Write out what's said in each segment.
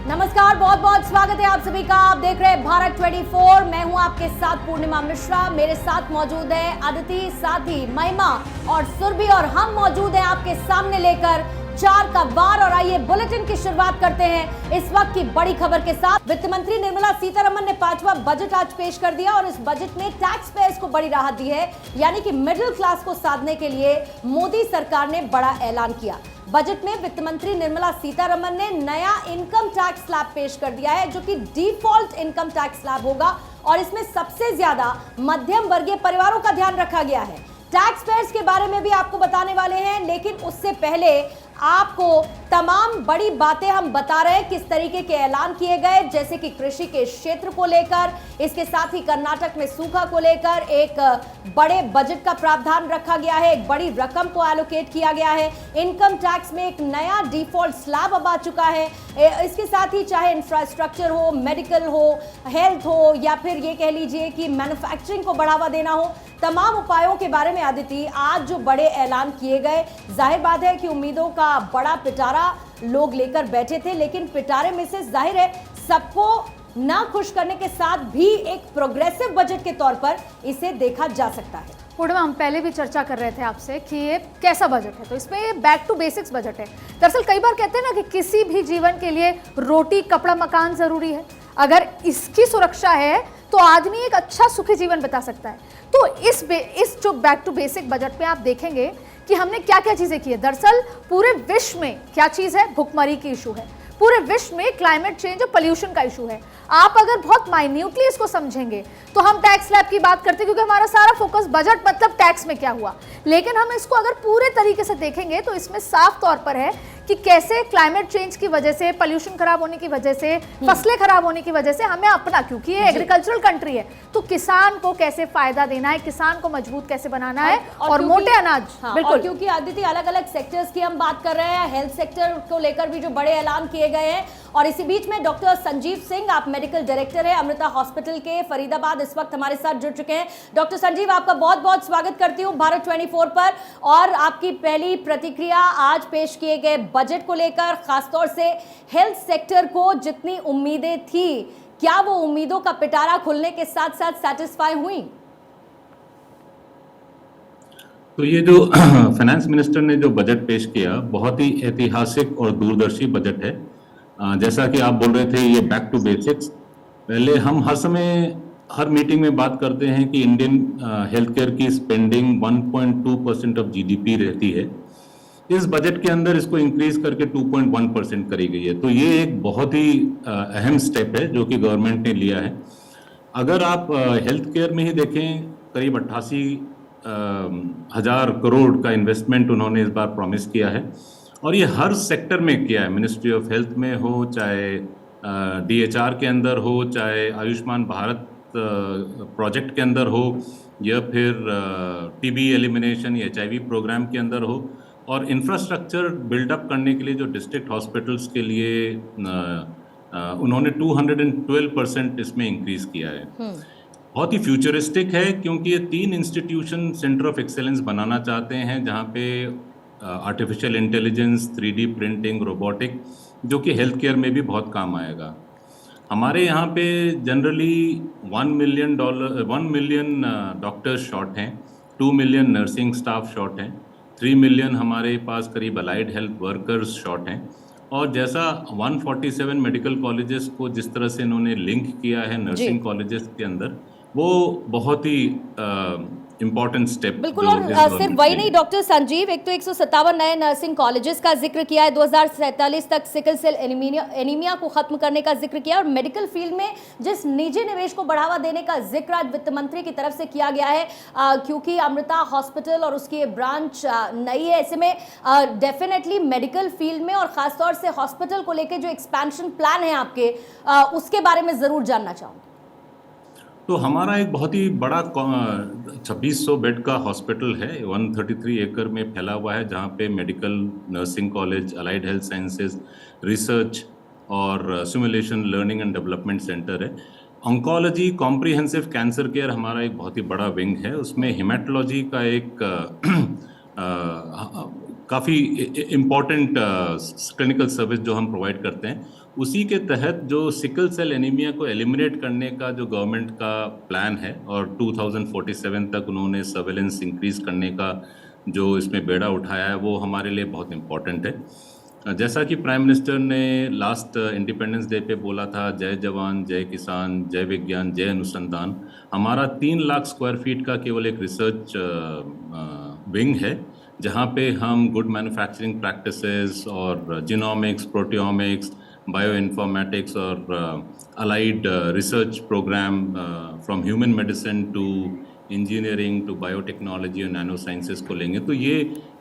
नमस्कार, बहुत बहुत स्वागत है आप सभी का। आप देख रहे हैं भारत 24। मैं हूं आपके साथ पूर्णिमा मिश्रा। मेरे साथ मौजूद है अदिति, साथी महिमा और सुरभि, और हम मौजूद हैं आपके सामने लेकर 4 का वार। और आइए बुलेटिन की शुरुआत करते हैं इस वक्त की बड़ी खबर के साथ। वित्त मंत्री निर्मला सीतारमण ने 5वां बजट आज पेश कर दिया और इस बजट में टैक्स पेयर्स को बड़ी राहत दी है, यानी कि मिडिल क्लास को साधने के लिए मोदी सरकार ने बड़ा ऐलान किया। बजट में वित्त मंत्री निर्मला सीतारमण ने नया इनकम टैक्स स्लैब पेश कर दिया है, जो कि डिफॉल्ट इनकम टैक्स स्लैब होगा और इसमें सबसे ज्यादा मध्यम वर्गीय परिवारों का ध्यान रखा गया है। टैक्स पेयर्स के बारे में भी आपको बताने वाले हैं, लेकिन उससे पहले आपको तमाम बड़ी बातें हम बता रहे हैं किस तरीके के ऐलान किए गए, जैसे कि कृषि के क्षेत्र को लेकर, इसके साथ ही कर्नाटक में सूखा को लेकर एक बड़े बजट का प्रावधान रखा गया है, एक बड़ी रकम को एलोकेट किया गया है। इनकम टैक्स में एक नया डिफॉल्ट स्लैब अब आ चुका है। इसके साथ ही चाहे इंफ्रास्ट्रक्चर हो, मेडिकल हो, हेल्थ हो, या फिर ये कह लीजिए कि मैन्युफैक्चरिंग को बढ़ावा देना हो, तमाम उपायों के बारे में अदिति आज जो बड़े ऐलान किए गए, जाहिर बात है कि उम्मीदों का बड़ा पिटारा लोग लेकर बैठे थे, लेकिन पिटारे में से जाहिर है सबको ना खुश करने के साथ भी एक प्रोग्रेसिव बजट के तौर पर इसे देखा जा सकता है। पूर्णिमा, हम पहले भी चर्चा कर रहे थे आपसे कि ये कैसा बजट है, तो इसमें ये बैक टू बेसिक्स बजट है। दरअसल कई बार कहते हैं ना कि किसी भी जीवन के लिए रोटी, कपड़ा, मकान जरूरी है। अगर इसकी सुरक्षा है तो आदमी एक अच्छा सुखी जीवन बिता सकता है। तो इस जो बैक टू बेसिक बजट पे आप देखेंगे कि हमने क्या क्या चीजें की है। दरअसल पूरे विश्व में क्या चीज है, भुखमरी की इशू है, पूरे विश्व में क्लाइमेट चेंज और पोल्यूशन का इशू है। आप अगर बहुत माइन्यूटली इसको समझेंगे तो हम टैक्स स्लैब की बात करते हैं, क्योंकि हमारा सारा फोकस बजट मतलब टैक्स में क्या हुआ, लेकिन हम इसको अगर पूरे तरीके से देखेंगे तो इसमें साफ तौर पर है कि कैसे क्लाइमेट चेंज की वजह से, पोल्यूशन खराब होने की वजह से, फसलें खराब होने की वजह से हमें अपना, क्योंकि ये एग्रीकल्चरल कंट्री है, तो किसान को कैसे फायदा देना है, किसान को मजबूत कैसे बनाना है और मोटे अनाज। बिल्कुल, क्योंकि आदित्य अलग अलग सेक्टर्स की हम बात कर रहे हैं, हेल्थ सेक्टर को लेकर भी जो बड़े ऐलान किए गए हैं। और इसी बीच में डॉक्टर संजीव सिंह, आप मेडिकल डायरेक्टर है अमृता हॉस्पिटल के फरीदाबाद, इस वक्त हमारे साथ जुड़ चुके हैं। डॉक्टर संजीव, आपका बहुत बहुत स्वागत करती हूँ भारत 24 पर। और आपकी पहली प्रतिक्रिया आज पेश किए गए बजट को लेकर, खासतौर से हेल्थ सेक्टर को जितनी उम्मीदें थी, क्या वो उम्मीदों का पिटारा खुलने के साथ साथ सेटिस्फाई हुई? तो ये जो फाइनेंस मिनिस्टर ने जो बजट पेश किया, बहुत ही ऐतिहासिक और दूरदर्शी बजट है। जैसा कि आप बोल रहे थे, ये बैक टू बेसिक्स। पहले हम हर समय हर मीटिंग में बात करते हैं कि इंडियन हेल्थ केयर की स्पेंडिंग 1.2% ऑफ जीडीपी रहती है। इस बजट के अंदर इसको इंक्रीज करके 2.1% करी गई है। तो ये एक बहुत ही अहम स्टेप है जो कि गवर्नमेंट ने लिया है। अगर आप हेल्थ केयर में ही देखें, करीब 88,000 करोड़ का इन्वेस्टमेंट उन्होंने इस बार प्रॉमिस किया है, और ये हर सेक्टर में किया है। मिनिस्ट्री ऑफ हेल्थ में हो, चाहे डीएचआर के अंदर हो, चाहे आयुष्मान भारत प्रोजेक्ट के अंदर हो, या फिर टीबी एलिमिनेशन या एचआईवी प्रोग्राम के अंदर हो, और इंफ्रास्ट्रक्चर बिल्डअप करने के लिए जो डिस्ट्रिक्ट हॉस्पिटल्स के लिए उन्होंने 212% इसमें इंक्रीज किया है। बहुत ही फ्यूचरिस्टिक है, क्योंकि ये 3 इंस्टीट्यूशन सेंटर ऑफ एक्सेलेंस बनाना चाहते हैं, जहाँ पे artificial intelligence, 3D printing, robotic, जो कि हेल्थ केयर में भी बहुत काम आएगा। हमारे यहाँ पे जनरली 1 मिलियन डॉक्टर्स शॉर्ट हैं, 2 मिलियन नर्सिंग स्टाफ शॉर्ट हैं, 3 मिलियन हमारे पास करीब अलाइड हेल्थ वर्कर्स शॉर्ट हैं। और जैसा 147 मेडिकल कॉलेजेस को जिस तरह से इन्होंने लिंक किया है नर्सिंग कॉलेजेस के अंदर, वो बहुत ही इंपॉर्टेंट स्टेप। बिल्कुल, और सिर्फ वही नहीं डॉक्टर संजीव, एक तो 157 नए नर्सिंग कॉलेजेस का जिक्र किया है, 2047 तक सिकल सेल एनीमिया को खत्म करने का जिक्र किया, और मेडिकल फील्ड में जिस निजी निवेश को बढ़ावा देने का जिक्र आज वित्त मंत्री की तरफ से किया गया है, क्योंकि अमृता हॉस्पिटल और उसकी ब्रांच नई है, ऐसे में डेफिनेटली मेडिकल फील्ड में और खासतौर से हॉस्पिटल को लेकर जो एक्सपेंशन प्लान है आपके, उसके बारे में जरूर जानना चाहूँगी। तो हमारा एक बहुत ही बड़ा 2600 बेड का हॉस्पिटल है, 133 एकड़ में फैला हुआ है, जहाँ पे medical, nursing college, allied health sciences, research और simulation learning and development centre है। ऑन्कोलॉजी, कॉम्प्रिहेंसिव कैंसर केयर हमारा एक बहुत ही बड़ा विंग है। उसमें हेमेटोलॉजी का एक काफ़ी इम्पॉर्टेंट क्लिनिकल सर्विस जो हम प्रोवाइड करते हैं, उसी के तहत जो सिकल सेल एनीमिया को एलिमिनेट करने का जो गवर्नमेंट का प्लान है और 2047 तक उन्होंने सर्वेलेंस इंक्रीज करने का जो इसमें बेड़ा उठाया है, वो हमारे लिए बहुत इम्पॉर्टेंट है। जैसा कि प्राइम मिनिस्टर ने लास्ट इंडिपेंडेंस डे पे बोला था, जय जवान जय किसान जय विज्ञान जय अनुसंधान, हमारा 3 लाख स्क्वायर फीट का केवल एक रिसर्च विंग है, जहाँ पे हम गुड मैन्युफैक्चरिंग प्रैक्टिसेस और जीनोमिक्स, प्रोटियोमिक्स, बायो इन्फॉर्मेटिक्स और allied research program from human medicine to engineering to biotechnology और नैनो साइंसेस को लेंगे। तो ये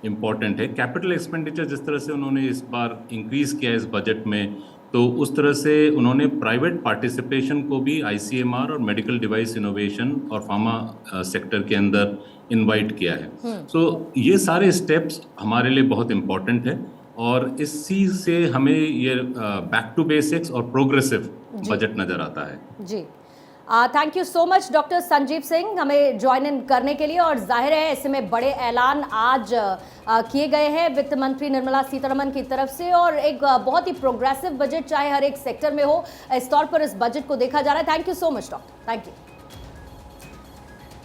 इम्पॉर्टेंट है। कैपिटल एक्सपेंडिचर जिस तरह से उन्होंने इस बार इंक्रीज़ किया इस बजट में, तो उस तरह से उन्होंने प्राइवेट पार्टिसिपेशन को भी ICMR और मेडिकल डिवाइस इनोवेशन और फार्मा सेक्टर के अंदर इनवाइट किया है। सो ये सारे स्टेप्स हमारे लिए बहुत इम्पॉर्टेंट है और इसी से हमें ये बैक टू बेसिक्स और प्रोग्रेसिव बजट नज़र आता है। जी, thank you so much doctor Sanjeev Singh हमें ज्वाइन इन करने के लिए। और जाहिर है ऐसे में बड़े ऐलान आज किए गए हैं वित्त मंत्री निर्मला सीतारमण की तरफ से, और एक बहुत ही प्रोग्रेसिव बजट चाहे हर एक सेक्टर में हो, इस तौर पर इस बजट को देखा जा रहा है। Thank you so much doctor, thank you.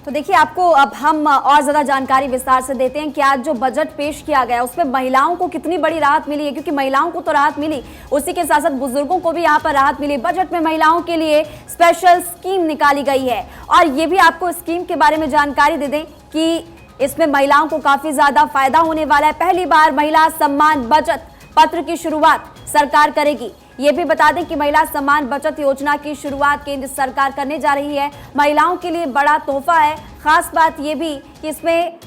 तो देखिए, आपको अब हम और ज़्यादा जानकारी विस्तार से देते हैं कि आज जो बजट पेश किया गया उसमें महिलाओं को कितनी बड़ी राहत मिली है, क्योंकि महिलाओं को तो राहत मिली, उसी के साथ साथ बुजुर्गों को भी यहाँ पर राहत मिली। बजट में महिलाओं के लिए स्पेशल स्कीम निकाली गई है, और ये भी आपको स्कीम के बारे में जानकारी दे दें कि इसमें महिलाओं को काफ़ी ज़्यादा फायदा होने वाला है। पहली बार महिला सम्मान बचत पत्र की शुरुआत सरकार करेगी। ये भी बता दें कि महिला सम्मान बचत योजना की शुरुआत केंद्र सरकार करने जा रही है। महिलाओं के लिए बड़ा तोहफा है। खास बात ये भी कि इसमें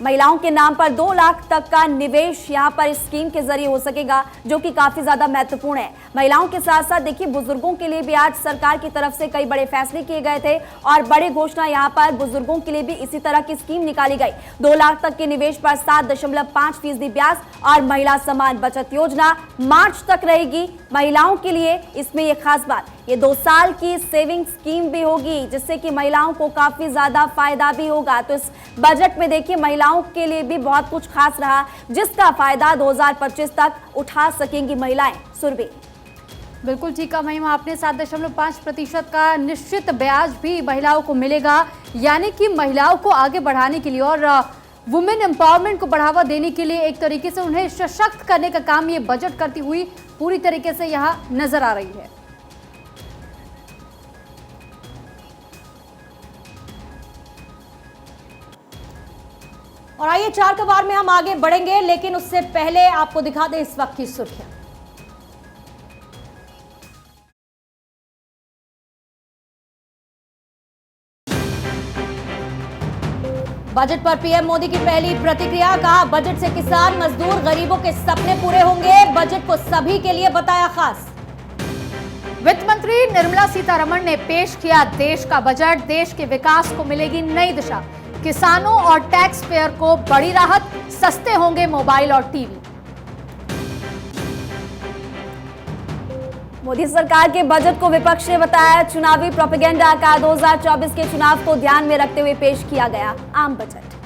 महिलाओं के नाम पर 2 लाख तक का निवेश यहाँ पर इस स्कीम के जरिए हो सकेगा, जो कि काफी ज्यादा महत्वपूर्ण है। महिलाओं के साथ साथ देखिए, बुजुर्गों के लिए भी आज सरकार की तरफ से कई बड़े फैसले किए गए थे, और बड़ी घोषणा यहाँ पर बुजुर्गों के लिए भी इसी तरह की स्कीम निकाली गई। 2 लाख तक के निवेश पर 7.5% ब्याज, और महिला सम्मान बचत योजना मार्च तक रहेगी। महिलाओं के लिए इसमें ये खास बात, ये 2 साल की सेविंग स्कीम भी होगी, जिससे कि महिलाओं को काफी ज्यादा फायदा भी होगा। तो इस बजट में देखिए, महिलाओं के लिए भी बहुत कुछ खास रहा, जिसका फायदा 2025 तक उठा सकेंगी महिलाएं। सुरभि, बिल्कुल ठीक है महिमा, आपने 7.5% का निश्चित ब्याज भी महिलाओं को मिलेगा, यानी कि महिलाओं को आगे बढ़ाने के लिए और वुमेन एम्पावरमेंट को बढ़ावा देने के लिए, एक तरीके से उन्हें सशक्त करने का काम ये बजट करती हुई पूरी तरीके से यहाँ नजर आ रही है। और आइए 4 कबार में हम आगे बढ़ेंगे, लेकिन उससे पहले आपको दिखा दें इस वक्त की सुर्खियां। बजट पर पीएम मोदी की पहली प्रतिक्रिया, कहा बजट से किसान, मजदूर, गरीबों के सपने पूरे होंगे। बजट को सभी के लिए बताया खास। वित्त मंत्री निर्मला सीतारमण ने पेश किया देश का बजट, देश के विकास को मिलेगी नई दिशा, किसानों और टैक्स पेयर को बड़ी राहत, सस्ते होंगे मोबाइल और टीवी। मोदी सरकार के बजट को विपक्ष ने बताया चुनावी प्रोपेगेंडा का। 2024 के चुनाव को ध्यान में रखते हुए पेश किया गया आम बजट।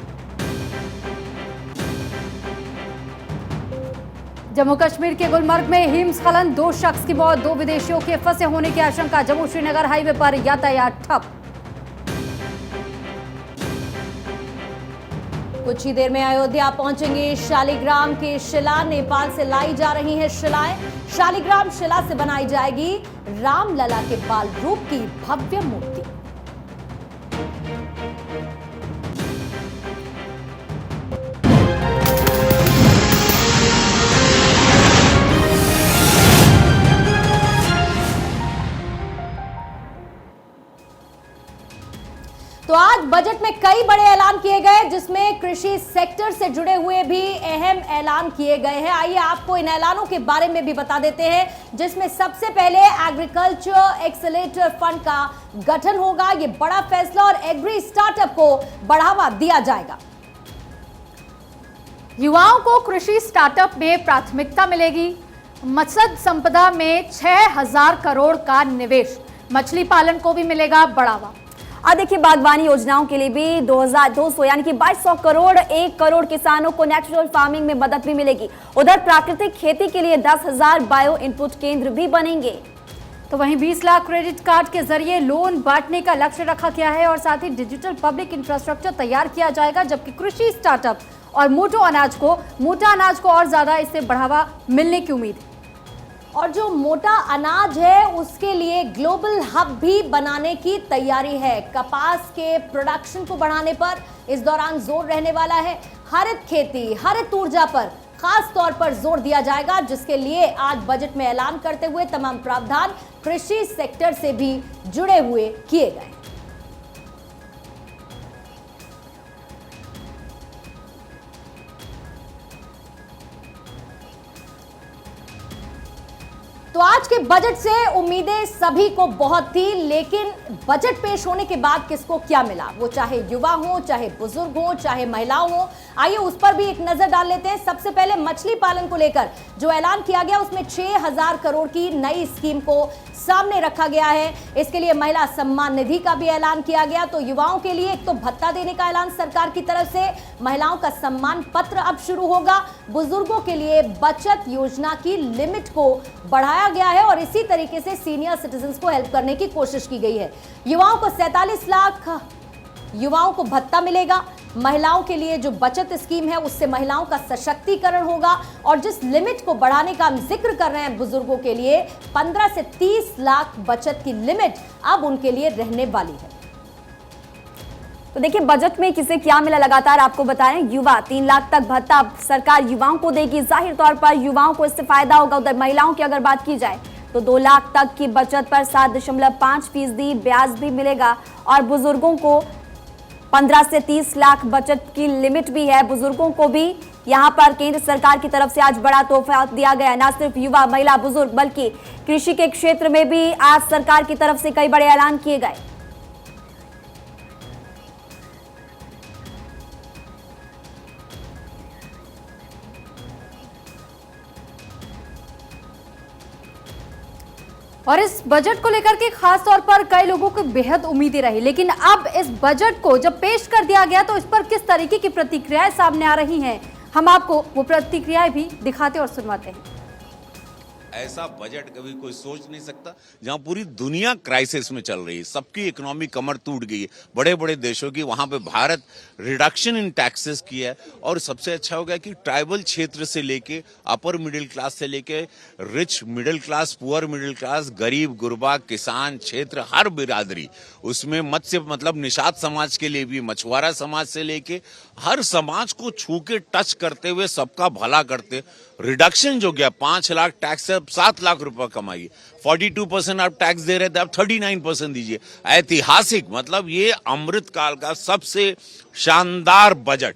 जम्मू कश्मीर के गुलमर्ग में हिमस्खलन, 2 शख्स की मौत, 2 विदेशियों के फंसे होने की आशंका। जम्मू श्रीनगर हाईवे पर यातायात ठप। कुछ ही देर में अयोध्या पहुंचेंगे शालिग्राम की शिला, नेपाल से लाई जा रही हैं शिलाएं। शालिग्राम शिला से बनाई जाएगी रामलला के बाल रूप की भव्य मूर्ति। तो आज बजट में कई बड़े ऐलान किए गए, जिसमें कृषि सेक्टर से जुड़े हुए भी अहम ऐलान किए गए हैं। आइए आपको इन ऐलानों के बारे में भी बता देते हैं, जिसमें सबसे पहले एग्रीकल्चर एक्सेलेरेटर फंड का गठन होगा। ये बड़ा फैसला, और एग्री स्टार्टअप को बढ़ावा दिया जाएगा। युवाओं को कृषि स्टार्टअप में प्राथमिकता मिलेगी। मत्स्य संपदा में 6000 करोड़ का निवेश, मछली पालन को भी मिलेगा बढ़ावा। अब देखिए बागवानी योजनाओं के लिए भी 2200 यानी कि 2200 करोड़ 1 करोड़ किसानों को नेचुरल फार्मिंग में मदद भी मिलेगी। उधर प्राकृतिक खेती के लिए 10,000 बायो इनपुट केंद्र भी बनेंगे। तो वहीं 20 लाख क्रेडिट कार्ड के जरिए लोन बांटने का लक्ष्य रखा गया है और साथ ही डिजिटल पब्लिक इंफ्रास्ट्रक्चर तैयार किया जाएगा, जबकि कृषि स्टार्टअप और मोटा अनाज को और ज्यादा इससे बढ़ावा मिलने की उम्मीद है। और जो मोटा अनाज है उसके लिए ग्लोबल हब भी बनाने की तैयारी है। कपास के प्रोडक्शन को बढ़ाने पर इस दौरान जोर रहने वाला है। हरित खेती, हरित ऊर्जा पर खास तौर पर जोर दिया जाएगा, जिसके लिए आज बजट में ऐलान करते हुए तमाम प्रावधान कृषि सेक्टर से भी जुड़े हुए किए गए। तो आज के बजट से उम्मीदें सभी को बहुत थी, लेकिन बजट पेश होने के बाद किसको क्या मिला, वो चाहे युवा हो, चाहे बुजुर्ग हो, चाहे महिलाओं हो, आइए उस पर भी एक नजर डाल लेते हैं। सबसे पहले मछली पालन को लेकर जो ऐलान किया गया उसमें 6,000 करोड़ की नई स्कीम को सामने रखा गया है। इसके लिए महिला सम्मान निधि का भी ऐलान किया गया। तो युवाओं के लिए एक तो भत्ता देने का ऐलान सरकार की तरफ से, महिलाओं का सम्मान पत्र अब शुरू होगा। बुजुर्गों के लिए बचत योजना की लिमिट को बढ़ाया गया है और इसी तरीके से सीनियर सिटीजन्स को हेल्प करने की कोशिश की गई है। युवाओं को 47 लाख युवाओं को भत्ता मिलेगा। महिलाओं के लिए जो बचत स्कीम है उससे महिलाओं का सशक्तिकरण होगा और जिस लिमिट को बढ़ाने का हम जिक्र कर रहे हैं बुजुर्गों के लिए 15 से 30 लाख बचत की लिमिट अब उनके लिए रहने वाली है। तो देखिए बजट में किसे क्या मिला, लगातार आपको बता रहे हैं। युवा 3 लाख तक भत्ता सरकार युवाओं को देगी। जाहिर तौर पर युवाओं को इससे फायदा होगा। उधर महिलाओं की अगर बात की जाए तो 2 लाख तक की बचत पर 7.5% ब्याज भी मिलेगा और बुजुर्गों को 15 से 30 लाख बचत की लिमिट भी है। बुजुर्गों को भी यहां पर केंद्र सरकार की तरफ से आज बड़ा तोहफा दिया गया। न सिर्फ युवा, महिला, बुजुर्ग बल्कि कृषि के क्षेत्र में भी आज सरकार की तरफ से कई बड़े ऐलान किए गए। और इस बजट को लेकर के खास तौर पर कई लोगों को बेहद उम्मीदें रही, लेकिन अब इस बजट को जब पेश कर दिया गया तो इस पर किस तरीके की प्रतिक्रियाएं सामने आ रही हैं, हम आपको वो प्रतिक्रियाएं भी दिखाते और सुनवाते हैं। ऐसा बजट कभी कोई सोच नहीं सकता जहां पूरी दुनिया क्राइसिस में चल रही है, सबकी इकोनॉमी कमर टूट गई है, बड़े बड़े देशों की, वहां पे भारत रिडक्शन इन टैक्सेस किया है। और सबसे अच्छा हो गया कि ट्राइबल क्षेत्र से लेके अपर मिडिल क्लास से लेके rich middle class, poor middle class, गरीब गुरबा, किसान क्षेत्र, हर बिरादरी उसमें मत्स्य मतलब निषाद समाज के लिए भी, मछुआरा समाज से लेके हर समाज को छू के टच करते हुए सबका भला करते रिडक्शन जो गया 5 लाख टैक्स से 7 लाख रुपए कमाइए, 42% आप टैक्स दे रहे थे आप 39% दीजिए। ऐतिहासिक मतलब ये अमृत काल का सबसे शानदार budget.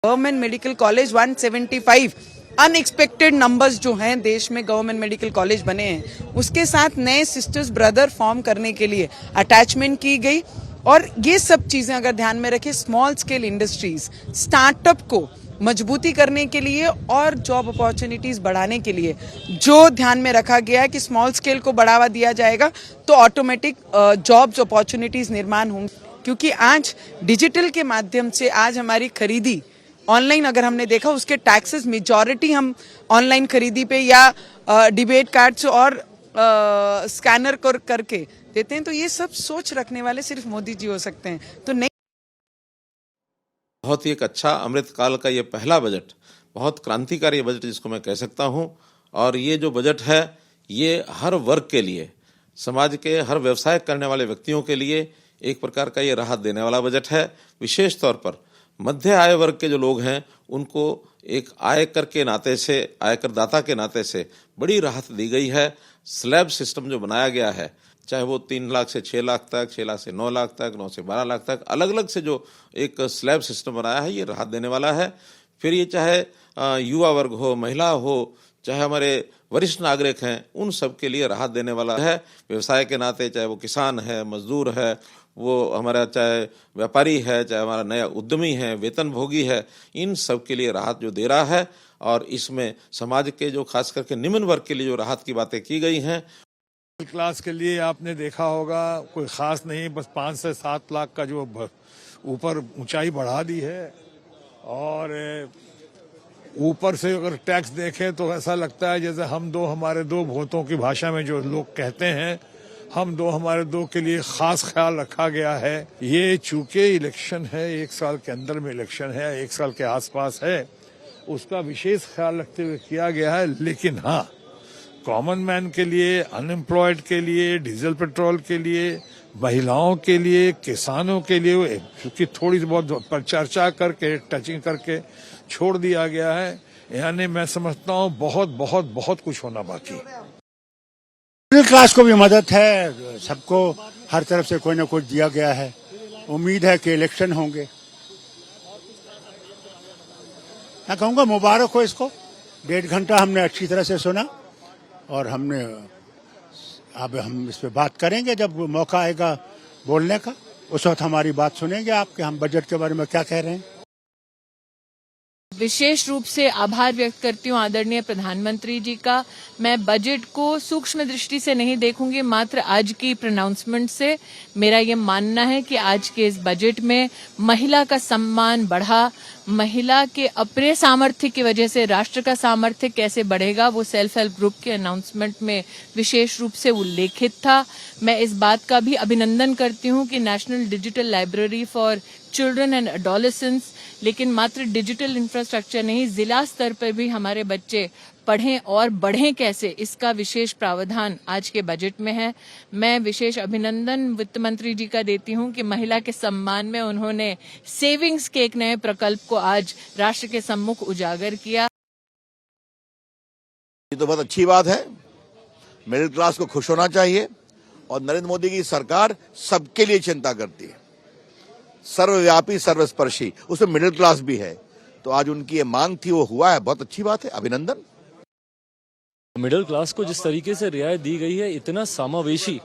Government medical college 175 unexpected numbers जो हैं देश में गवर्नमेंट मेडिकल कॉलेज बने हैं, उसके साथ नए सिस्टर्स ब्रदर फॉर्म करने के लिए अटैचमेंट की गई। और ये सब चीजें अगर ध्यान में रखें, स्मॉल स्केल इंडस्ट्रीज, स्टार्टअप को मजबूती करने के लिए और जॉब अपॉर्चुनिटीज बढ़ाने के लिए जो ध्यान में रखा गया है कि स्मॉल स्केल को बढ़ावा दिया जाएगा तो ऑटोमेटिक जॉब्स अपॉर्चुनिटीज निर्माण होंगे। क्योंकि आज डिजिटल के माध्यम से आज हमारी खरीदी ऑनलाइन अगर हमने देखा, उसके टैक्सेस मेजॉरिटी हम ऑनलाइन खरीदी पे या डिबेट कार्ड्स और स्कैनर करके देते हैं। तो ये सब सोच रखने वाले सिर्फ मोदी जी हो सकते हैं। तो नहीं, बहुत ही एक अच्छा अमृतकाल का ये पहला बजट, बहुत क्रांतिकारी बजट जिसको मैं कह सकता हूँ। और ये जो बजट है ये हर वर्ग के लिए, समाज के हर व्यवसाय करने वाले व्यक्तियों के लिए एक प्रकार का ये राहत देने वाला बजट है। विशेष तौर पर मध्य आय वर्ग के जो लोग हैं उनको एक आयकर के नाते से, आयकर दाता के नाते से बड़ी राहत दी गई है। स्लैब सिस्टम जो बनाया गया है, चाहे वो 3 लाख से 6 लाख तक, 6 लाख से 9 लाख तक, 9 से 12 लाख तक, अलग अलग से जो एक स्लैब सिस्टम बनाया है, ये राहत देने वाला है। फिर ये चाहे युवा वर्ग हो, महिला हो, चाहे हमारे वरिष्ठ नागरिक हैं, उन सब के लिए राहत देने वाला है। व्यवसाय के नाते चाहे वो किसान है, मजदूर है, वो हमारा चाहे व्यापारी है, चाहे हमारा नया उद्यमी है, वेतनभोगी है, इन सब के लिए राहत जो दे रहा है। और इसमें समाज के जो खास करके निम्न वर्ग के लिए जो राहत की बातें की गई हैं क्लास के लिए आपने देखा होगा कोई खास नहीं, बस 5 से 7 लाख का जो ऊपर ऊंचाई बढ़ा दी है। और ऊपर से अगर टैक्स देखें तो ऐसा लगता है जैसे हम दो हमारे दो भूतों की भाषा में जो लोग कहते हैं, हम दो हमारे दो के लिए खास ख्याल रखा गया है। ये चूंकि इलेक्शन है, 1 साल के अंदर में इलेक्शन है, 1 साल के आसपास है, उसका विशेष ख्याल रखते हुए किया गया है। लेकिन हाँ, कॉमन मैन के लिए, अनएम्प्लॉयड के लिए, डीजल पेट्रोल के लिए, महिलाओं के लिए, किसानों के लिए, क्योंकि थोड़ी बहुत पर चर्चा करके, टचिंग करके छोड़ दिया गया है। यानी मैं समझता हूँ बहुत बहुत बहुत कुछ होना बाकी है। मिडिल क्लास को भी मदद है, सबको हर तरफ से कोई ना कुछ दिया गया है। उम्मीद है कि इलेक्शन होंगे। मैं कहूँगा मुबारक हो इसको। 1.5 घंटा हमने अच्छी तरह से सुना और अब हम इस पे बात करेंगे जब मौका आएगा बोलने का। उस वक्त हमारी बात सुनेंगे आपके, हम बजट के बारे में क्या कह रहे हैं। विशेष रूप से आभार व्यक्त करती हूँ आदरणीय प्रधानमंत्री जी का। मैं बजट को सूक्ष्म दृष्टि से नहीं देखूंगी, मात्र आज की प्रोनाउंसमेंट से मेरा ये मानना है कि आज के इस बजट में महिला का सम्मान बढ़ा, महिला के अपने सामर्थ्य की वजह से राष्ट्र का सामर्थ्य कैसे बढ़ेगा वो सेल्फ हेल्प ग्रुप के अनाउंसमेंट में विशेष रूप से उल्लेखित था। मैं इस बात का भी अभिनंदन करती हूँ कि national digital library for children and adolescents, लेकिन मात्र डिजिटल इंफ्रास्ट्रक्चर नहीं, जिला स्तर पर भी हमारे बच्चे पढ़ें और बढ़ें कैसे, इसका विशेष प्रावधान आज के बजट में है। मैं विशेष अभिनंदन वित्त मंत्री जी का देती हूं कि महिला के सम्मान में उन्होंने सेविंग्स के एक नए प्रकल्प को आज राष्ट्र के सम्मुख उजागर किया। ये तो बहुत अच्छी बात है, मिडिल क्लास को खुश होना चाहिए। और नरेंद्र मोदी की सरकार सबके लिए चिंता करती है, सर्वव्यापी सर्वस्पर्शी, उसमें मिडिल क्लास भी है। तो आज उनकी ये मांग थी, वो हुआ है, बहुत अच्छी बात है, अभिनंदन। मिडिल क्लास को जिस तरीके से रियायत दी गई है, इतना समावेशी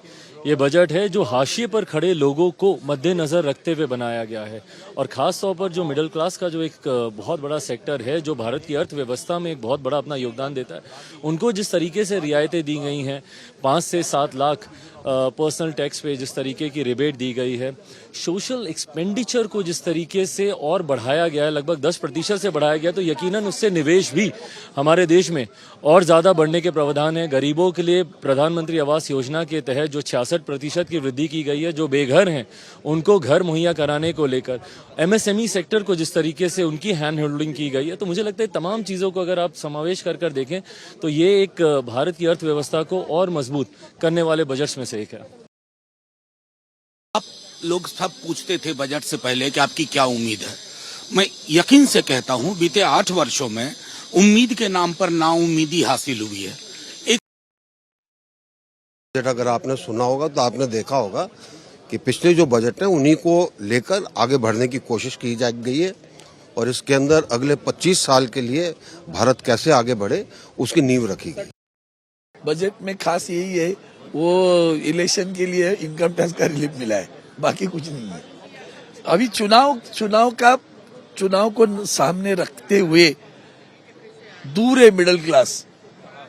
ये बजट है जो हाशिए पर खड़े लोगों को मद्देनजर रखते हुए बनाया गया है। और खास तौर पर जो मिडिल क्लास का जो एक बहुत बड़ा सेक्टर है, जो भारत की अर्थव्यवस्था में एक बहुत बड़ा अपना योगदान देता है, उनको जिस तरीके से रियायतें दी गई हैं, 5 से 7 लाख पर्सनल टैक्स पे जिस तरीके की रिबेट दी गई है, सोशल एक्सपेंडिचर को जिस तरीके से और बढ़ाया गया है, लगभग 10% से बढ़ाया गया, तो यकीनन उससे निवेश भी हमारे देश में और ज़्यादा बढ़ने के प्रावधान है। गरीबों के लिए प्रधानमंत्री आवास योजना के तहत जो 66% की वृद्धि की गई है, जो बेघर हैं उनको घर मुहैया कराने को लेकर, MSME सेक्टर को जिस तरीके से उनकी हैंड होल्डिंग की गई है, तो मुझे लगता है तमाम चीज़ों को अगर आप समावेश कर देखें तो ये एक भारत की अर्थव्यवस्था को और मजबूत करने वाले बजट्स में से एक है। आप लोग सब पूछते थे बजट से पहले कि आपकी क्या उम्मीद है। मैं यकीन से कहता हूं बीते 8 वर्षों में उम्मीद के नाम पर नाउम्मीदी हासिल हुई है। एक बजट अगर आपने सुना होगा तो आपने देखा होगा कि पिछले जो बजट है उन्हीं को लेकर आगे बढ़ने की कोशिश की जा गई है और इसके अंदर अगले 25 साल के लिए भारत कैसे आगे बढ़े उसकी नींव रखी गई। बजट में खास यही है, वो इलेक्शन के लिए इनकम टैक्स का रिलीफ मिला है, बाकी कुछ नहीं है। अभी चुनाव को सामने रखते हुए दूर है मिडिल क्लास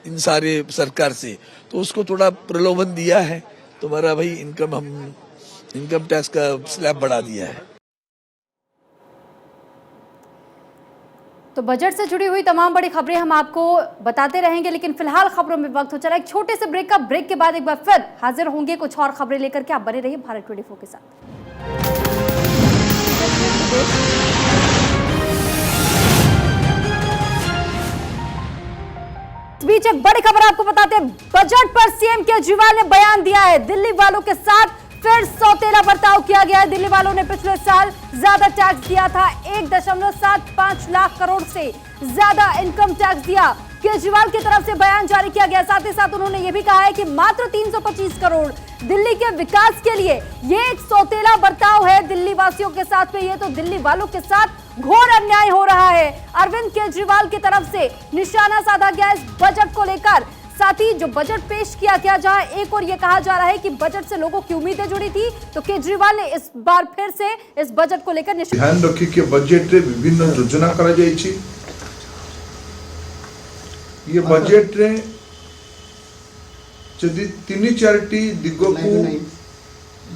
इन सारे सरकार से, तो उसको थोड़ा प्रलोभन दिया है, तुम्हारा भाई इनकम टैक्स का स्लैब बढ़ा दिया है। तो बजट से जुड़ी हुई तमाम बड़ी खबरें हम आपको बताते रहेंगे, लेकिन फिलहाल खबरों में वक्त हो चला एक छोटे से ब्रेक का। ब्रेक के बाद एक बार फिर हाजिर होंगे कुछ और खबरें लेकर के। आप बने रहिए भारत 24 के साथ। इस बीच एक बड़ी खबर आपको बताते हैं, बजट पर सीएम केजरीवाल ने बयान दिया है। दिल्ली वालों के साथ फिर सौतेला बर्ताव किया गया है। दिल्ली वालों ने पिछले साल ज्यादा टैक्स दिया था, 1.75 लाख करोड़ से ज्यादा इनकम टैक्स दिया। केजरीवाल की तरफ से बयान जारी किया गया। साथ ही साथ उन्होंने ये भी कहा है कि मात्र 325 करोड़ दिल्ली के विकास के लिए ये एक सौतेला बर्ताव है दिल्ली वासियों के साथ में। ये तो दिल्ली वालों के साथ घोर अन्याय हो रहा है। अरविंद केजरीवाल की तरफ से निशाना साधा गया इस बजट को लेकर। साथ ही जो बजट पेश किया गया, जहां एक और ये कहा जा रहा है कि बजट से लोगों की उम्मीदें जुड़ी थी, तो केजरीवाल ने इस बार फिर से इस बजट को लेकर ध्यान रखी कि बजट रे विभिन्न योजना करा जायछि। ये बजट रे जदि 3-4टी दिग को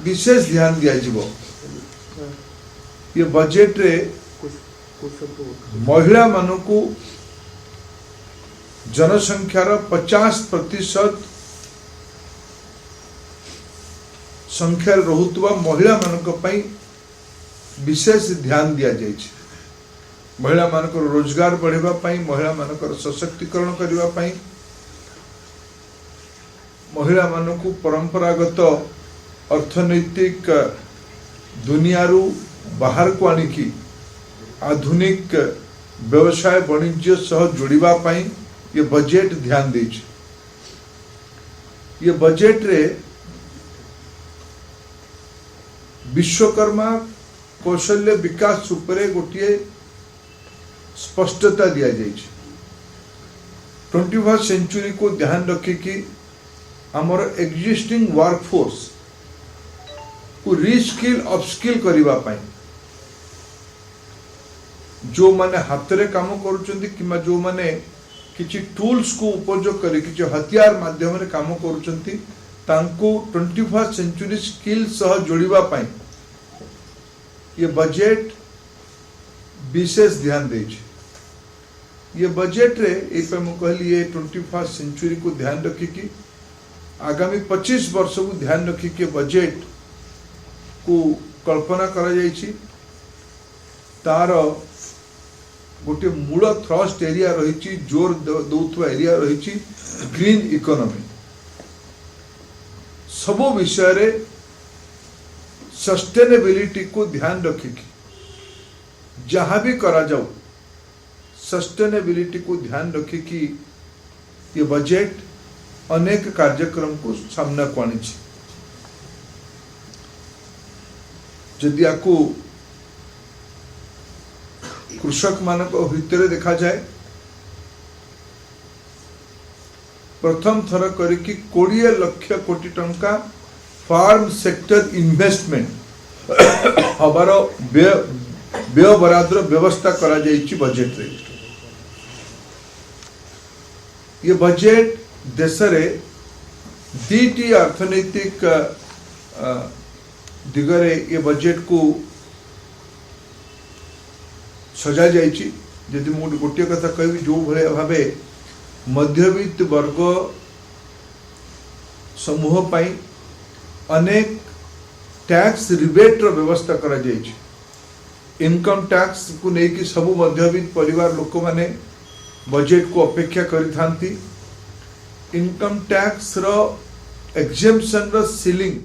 विशेष ध्यान दिया जीवो ये बजेट रे महिला मानकू जनसंख्यार 50% संख्या रहुतबा महिला मानक पई विशेष ध्यान दिया जाय छै। महिला मानकर रोजगार बढ़ेबा पई, महिला मानकर सशक्तिकरण करबा पई, महिला मानकू परंपरागत अर्थनैतिक दुनियारू बाहर को आनिकी आधुनिक व्यवसाय वाणिज्य सह जोड़िबा पई ये बजेट ध्यान दे छै। ये बजेट रे विश्वकर्मा कौशल्य विकास उपरे गोटे स्पष्टता दिया जाए। 21st सेंचुरी को ध्यान रखी कि आमर एग्जिस्टिंग वर्कफोर्स को रिस्किल अपस्किल करबा पई जो माने हाथ रे काम करूचंदी किमा जो माने किछि टूल्स को उपयोग करे किछि हथियार माध्यम रे काम करूचंती तांको 21st सेंचुरी स्किल सह जोड़िबा पई ये बजेट विशेष ध्यान दे छै। ये बजेट रे ए पे मु कहली ये 21st सेंचुरी को ध्यान रखी कि आगामी 25 वर्ष को ध्यान रखी कि बजेट को कल्पना करा जाय छी। तार गोटे मूल थ्रस्ट एरिया रही छी, जोर दउथवा एरिया रही छी ग्रीन इकोनॉमी। सब विषय रे सस्टेनेबिलिटी को ध्यान रखिकी जहां भी करा जाऊ सस्टेनेबिलिटी को ध्यान रखिकी ये बजेट अनेक कार्यक्रम को सामना को आनी छी। जदि आपको कृषक मानक भितर देखा जाए प्रथम थर करिकी 20 लाख कोटी टंका फार्म सेक्टर इन्वेस्टमेंट हबार व्यय बरादर व्यवस्था करा जाइछि बजेट रे। ये बजेट देश रे दीटी अर्थनैतिक दिगरे ये बजेट को सजा जाइछि। यदि मु गोटे कथा कहबी जो भले भावे मध्यवित्त वर्ग समूह पाई अनेक टैक्स रिबेट व्यवस्था करा जाइछि। इनकम टैक्स को लेकिन सबु मध्यवित्त परिवार लोक माने बजेट को अपेक्षा करि थांती। इनकम टैक्स रो एग्जेम्पशन रो सीलिंग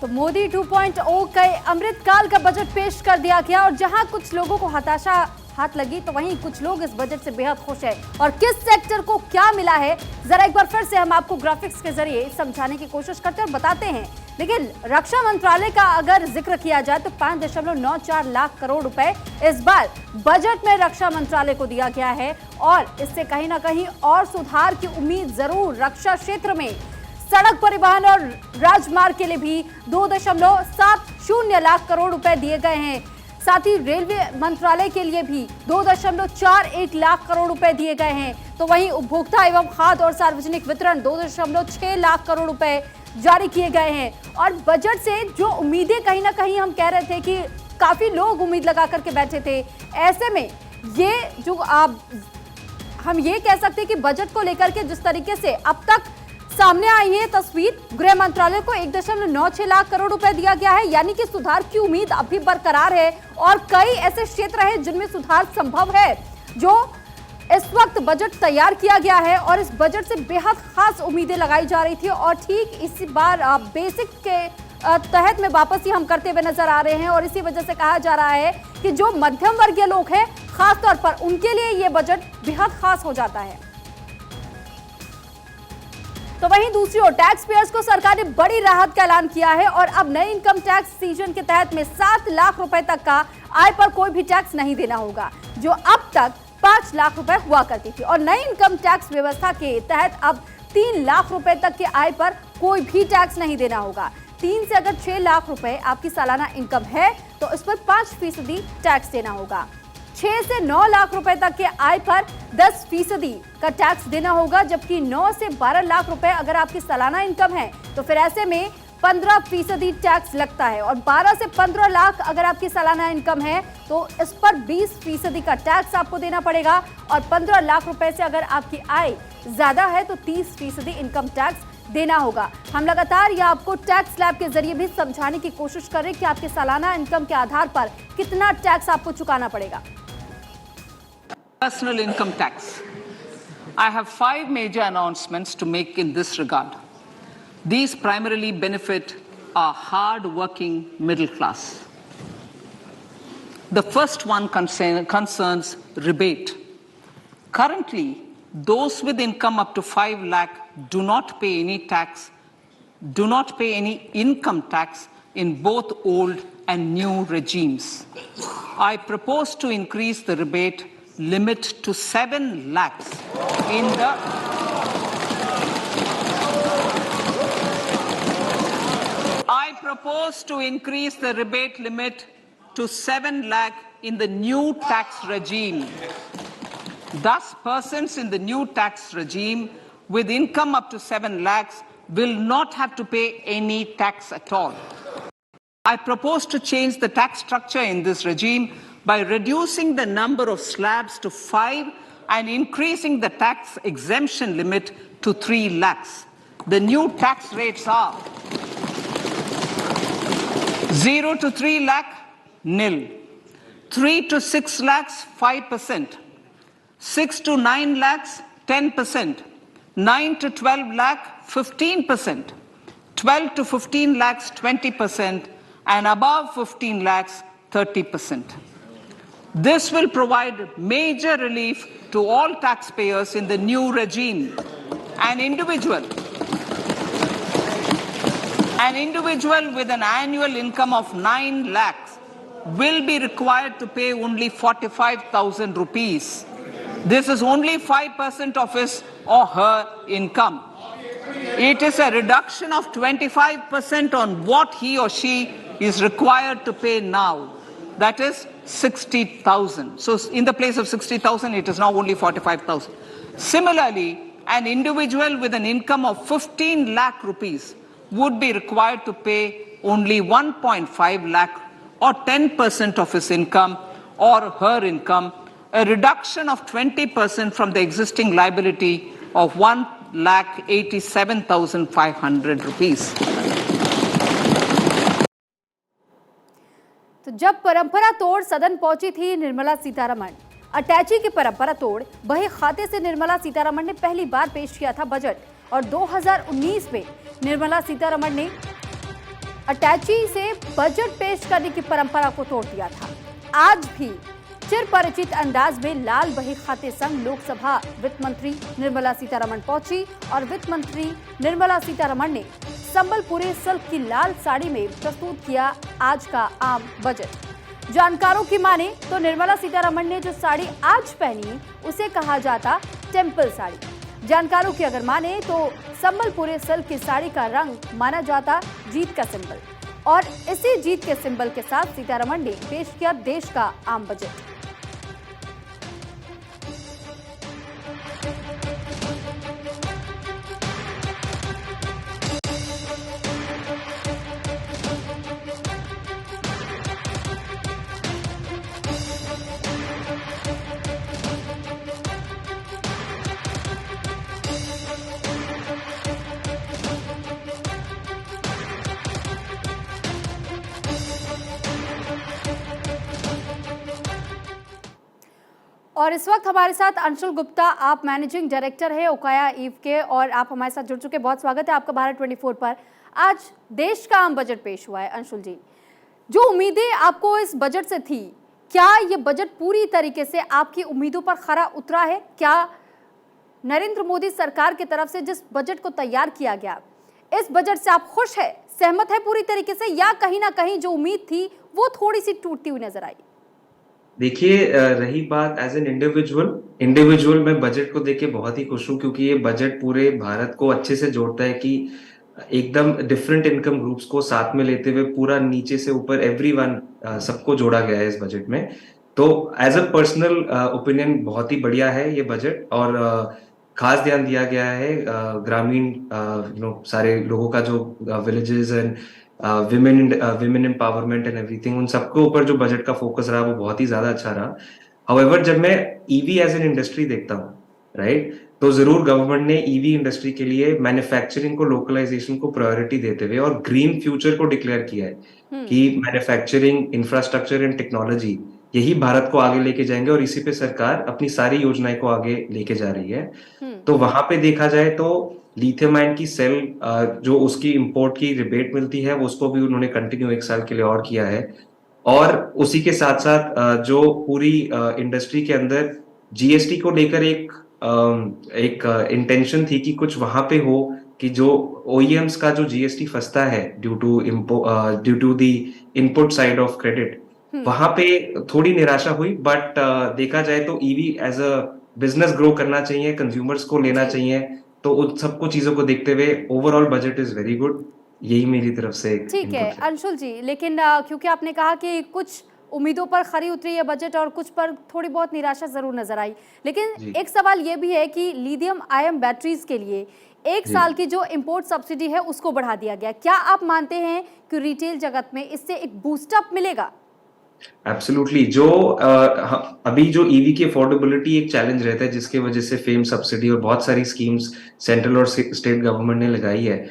तो मोदी 2.0 का अमृतकाल का बजट पेश कर दिया गया और जहां कुछ लोगों को हताशा हाथ लगी तो वहीं कुछ लोग इस बजट से बेहद खुश हैं। और किस सेक्टर को क्या मिला है जरा एक बार फिर से हम आपको ग्राफिक्स के जरिए समझाने की कोशिश करते हैं और बताते हैं। लेकिन रक्षा मंत्रालय का अगर जिक्र किया जाए तो 5.94 लाख करोड़ रुपए इस बार बजट में रक्षा मंत्रालय को दिया गया है और इससे कहीं ना कहीं और सुधार की उम्मीद जरूर रक्षा क्षेत्र में। सड़क परिवहन और राजमार्ग के लिए भी 2.70 लाख करोड़ रुपए दिए गए हैं। साथ ही रेलवे मंत्रालय के लिए भी 2.41 लाख करोड़ रुपए दिए गए हैं। तो वहीं उपभोक्ता एवं खाद्य और सार्वजनिक वितरण 2.6 लाख करोड़ रुपए जारी किए गए हैं। और बजट से जो उम्मीदें कहीं ना कहीं हम कह रहे थे कि काफी लोग उम्मीद लगा करके बैठे थे, ऐसे में ये जो हम ये कह सकते हैं कि बजट को लेकर के जिस तरीके से अब तक सामने आई है तस्वीर, गृह मंत्रालय को 1.96 लाख करोड़ रुपए दिया गया है, यानी कि सुधार की उम्मीद अभी बरकरार है। और कई ऐसे क्षेत्र हैं जिनमें सुधार संभव है। जो इस वक्त बजट तैयार किया गया है और इस बजट से बेहद खास उम्मीदें लगाई जा रही थी और ठीक इसी बार बेसिक के तहत में वापसी हम करते हुए नजर आ रहे हैं। और इसी वजह से कहा जा रहा है कि जो मध्यम वर्गीय लोग हैं खासतौर पर उनके लिए ये बजट बेहद खास हो जाता है। तो वहीं दूसरी ओर टैक्स पेयर्स को सरकार ने बड़ी राहत का ऐलान किया है और अब नए इनकम टैक्स सीजन के तहत में 7 लाख रुपए तक का आय पर कोई भी टैक्स नहीं देना होगा, जो अब तक 5 लाख रुपए हुआ करती थी। और नई इनकम टैक्स व्यवस्था के तहत अब 3 लाख रुपए तक के आय पर कोई भी टैक्स नहीं देना होगा। 3 से अगर 6 लाख रुपए आपकी सालाना इनकम है तो इस पर 5% टैक्स देना होगा। 6 से 9 लाख रुपए तक के आय पर 10% का टैक्स देना होगा, जबकि 9 से 12 लाख रुपए अगर आपकी सालाना इनकम है तो फिर ऐसे में 15% टैक्स लगता है, और 12 से 15 लाख अगर आपकी सालाना इनकम है तो इस पर 20% का टैक्स आपको देना पड़ेगा, और 15 लाख रुपए से अगर आपकी आय ज्यादा है तो 30% इनकम टैक्स देना होगा। हम लगातार ये आपको टैक्स स्लैब के जरिए भी समझाने की कोशिश कर रहे हैं कि आपके सालाना इनकम के आधार पर कितना टैक्स आपको चुकाना पड़ेगा। Personal income tax. I have 5 major announcements to make in this regard. These primarily benefit our hard-working middle class. The first one concerns rebate. Currently, those with income up to 5 lakh do not pay any tax, do not pay any income tax in both old and new regimes. I propose to increase the rebate limit to 7 lakhs in the I propose to increase the rebate limit to 7 lakh in the new tax regime. Thus, persons in the new tax regime with income up to 7 lakhs will not have to pay any tax at all. I propose to change the tax structure in this regime by reducing the number of slabs to 5 and increasing the tax exemption limit to 3 lakhs. The new tax rates are 0 to 3 lakh, nil. 3 to 6 lakhs, 5%. 6 to 9 lakhs, 10%. 9 to 12 lakh, 15%. 12 to 15 lakhs, 20%. And above 15 lakhs, 30%. This will provide major relief to all taxpayers in the new regime. An individual with an annual income of 9 lakhs will be required to pay only 45,000 rupees. This is only 5% of his or her income. It is a reduction of 25% on what he or she is required to pay now. That is 60,000. So in the place of 60,000, it is now only 45,000. Similarly, an individual with an income of 15 lakh rupees would be required to pay only 1.5 lakh or 10% of his income or her income, a reduction of 20% from the existing liability of 1,87,500 rupees. तो जब परंपरा तोड़ सदन पहुंची थी निर्मला सीतारमण, अटैची की परंपरा तोड़ बही खाते से निर्मला सीतारमण ने पहली बार पेश किया था बजट, और 2019 में निर्मला सीतारमण ने अटैची से बजट पेश करने की परंपरा को तोड़ दिया था। आज भी चिर परिचित अंदाज में लाल बही खाते संग लोकसभा वित्त मंत्री निर्मला सीतारमण पहुंची, और वित्त मंत्री निर्मला सीतारमण ने संबलपुरी सिल्क की लाल साड़ी में प्रस्तुत किया आज का आम बजट। जानकारों की माने तो निर्मला सीतारमण ने जो साड़ी आज पहनी उसे कहा जाता टेम्पल साड़ी। जानकारों की अगर माने तो संबलपुरी सिल्क की साड़ी का रंग माना जाता जीत का सिंबल, और इसी जीत के सिंबल के साथ सीतारमण ने पेश किया देश का आम बजट। और इस वक्त हमारे साथ अंशुल गुप्ता, आप मैनेजिंग डायरेक्टर है ओकाया ईव के, और आप हमारे साथ जुड़ चुके। बहुत स्वागत है आपका भारत 24 पर। आज देश का आम बजट पेश हुआ है। अंशुल जी, जो उम्मीदें आपको इस बजट से थी, क्या ये बजट पूरी तरीके से आपकी उम्मीदों पर खरा उतरा है? क्या नरेंद्र मोदी सरकार की तरफ से जिस बजट को तैयार किया गया, इस बजट से आप खुश है, सहमत है पूरी तरीके से, या कहीं ना कहीं जो उम्मीद थी वो थोड़ी सी टूटती हुई नजर आई? देखिए, रही बात एज एन इंडिविजुअल मैं बजट को देख के बहुत ही खुश हूँ, क्योंकि ये बजट पूरे भारत को अच्छे से जोड़ता है कि एकदम डिफरेंट इनकम ग्रुप्स को साथ में लेते हुए पूरा नीचे से ऊपर एवरीवन सबको जोड़ा गया है इस बजट में। तो एज अ पर्सनल ओपिनियन बहुत ही बढ़िया है ये बजट, और खास ध्यान दिया गया है ग्रामीण सारे लोगों का, जो villages and women empowerment and everything, उन सबके ऊपर जो बजट का फोकस रहा वो बहुत ही ज्यादा अच्छा रहा। हाउएवर जब मैं ईवी एज एन इंडस्ट्री देखता हूँ, राइट, तो जरूर गवर्नमेंट ने ईवी इंडस्ट्री के लिए मैन्युफैक्चरिंग को, लोकलाइजेशन को प्रायोरिटी देते हुए और ग्रीन फ्यूचर को डिक्लेयर किया है कि मैन्युफैक्चरिंग, इंफ्रास्ट्रक्चर एंड टेक्नोलॉजी यही भारत को आगे लेके जाएंगे, और इसी पे सरकार अपनी सारी योजनाएं को आगे लेके जा रही है। तो वहां पे देखा जाए तो लिथियम आयन की सेल जो उसकी इंपोर्ट की रिबेट मिलती है, वो उसको भी उन्होंने कंटिन्यू 1 साल के लिए और किया है। और उसी के साथ साथ जो पूरी इंडस्ट्री के अंदर जीएसटी को लेकर एक इंटेंशन थी कि कुछ वहां पे हो कि जो ओईएम्स का जो जीएसटी फंसता है due to the input side of credit, वहां पे थोड़ी निराशा हुई। बट देखा जाए तो EV as a business grow करना चाहिए, कंज्यूमर्स को लेना चाहिए, तो उन सबको चीजों को देखते हुए overall budget is very good. यही मेरी तरफ से ठीक है अंशुल जी, लेकिन क्योंकि आपने कहा कि कुछ उम्मीदों पर खरी उतरी है बजट और कुछ पर थोड़ी बहुत निराशा जरूर नजर आई, लेकिन एक सवाल ये भी है कि लिथियम आयन बैटरीज के लिए 1 साल की जो इंपोर्ट सब्सिडी है उसको बढ़ा दिया गया। क्या आप मानते हैं कि रिटेल जगत में इससे एक बूस्टअप मिलेगा? एब्सोल्युटली। जो अभी जो ईवी की अफोर्डेबिलिटी एक चैलेंज रहता है, जिसके वजह से फेम सब्सिडी और बहुत सारी स्कीम्स सेंट्रल और स्टेट गवर्नमेंट ने लगाई है,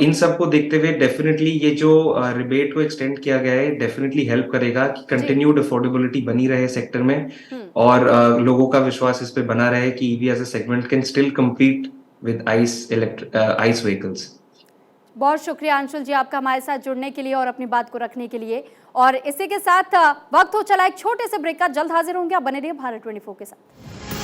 इन सब को देखते हुए डेफिनेटली ये जो रिबेट को एक्सटेंड किया गया है डेफिनेटली हेल्प करेगा कि कंटिन्यूड अफोर्डेबिलिटी बनी रहे सेक्टर में, और लोगों का विश्वास इस पे बना रहे कि EV as a segment can still compete with ICE vehicles. बहुत शुक्रिया अंशुल जी आपका हमारे साथ जुड़ने के लिए और अपनी बात को रखने के लिए। और इसी के साथ वक्त हो चला एक छोटे से ब्रेक का, जल्द हाजिर होंगे, आप बने रहिए भारत 24 के साथ।